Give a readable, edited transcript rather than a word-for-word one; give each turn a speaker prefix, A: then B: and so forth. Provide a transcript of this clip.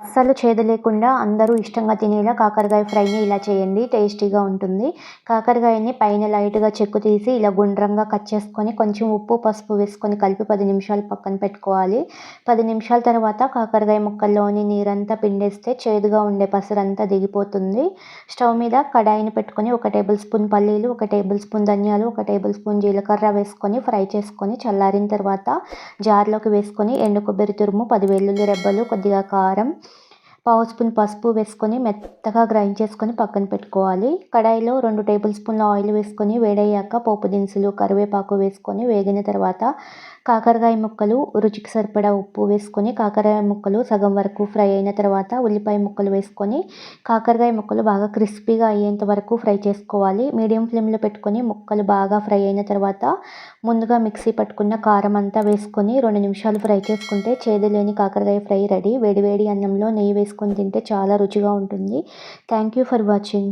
A: అస్సలు చేదు లేకుండా అందరూ ఇష్టంగా తినేలా కాకరకాయ ఫ్రైని ఇలా చేయండి, టేస్టీగా ఉంటుంది. కాకరకాయని పైన లైట్‌గా చెక్కు తీసి ఇలా గుండ్రంగా కట్ చేసుకొని కొంచెం ఉప్పు, పసుపు వేసుకొని కలిపి 10 నిమిషాలు పక్కన పెట్టుకోవాలి. 10 నిమిషాల తర్వాత కాకరకాయ ముక్కల్లోని నీరంతా పిండేస్తే చేదుగా ఉండే పసరంతా దిగిపోతుంది. స్టవ్ మీద కడాయిని పెట్టుకొని 1 టేబుల్ స్పూన్ పల్లీలు, 1 టేబుల్ స్పూన్ ధనియాలు, 1 టేబుల్ స్పూన్ జీలకర్ర వేసుకొని ఫ్రై చేసుకొని చల్లారిన తర్వాత జార్‌లోకి వేసుకొని ఎండు కొబ్బరి తురుము, 10 వెల్లుల్లి రెబ్బలు, కొద్దిగా కారం, పావు స్పూన్ పసుపు వేసుకొని మెత్తగా గ్రైండ్ చేసుకొని పక్కన పెట్టుకోవాలి. కడాయిలో 2 టేబుల్ స్పూన్ల ఆయిల్ వేసుకొని వేడయ్యాక పోపు దినుసులు, కరివేపాకు వేసుకొని వేగిన తర్వాత కాకరకాయ ముక్కలు, రుచికి సరిపడా ఉప్పు వేసుకొని కాకరకాయ ముక్కలు సగం వరకు ఫ్రై అయిన తర్వాత ఉల్లిపాయ ముక్కలు వేసుకొని కాకరకాయ ముక్కలు బాగా క్రిస్పీగా అయ్యేంత వరకు ఫ్రై చేసుకోవాలి. మీడియం ఫ్లేమ్లో పెట్టుకొని ముక్కలు బాగా ఫ్రై అయిన తర్వాత ముందుగా మిక్సీ పట్టుకున్న కారం అంతా వేసుకొని 2 నిమిషాలు ఫ్రై చేసుకుంటే చేదు లేని కాకరకాయ ఫ్రై రెడీ. వేడి వేడి అన్నంలో నెయ్యి వేసుకొని తింటే చాలా రుచిగా ఉంటుంది. Thank you for watching.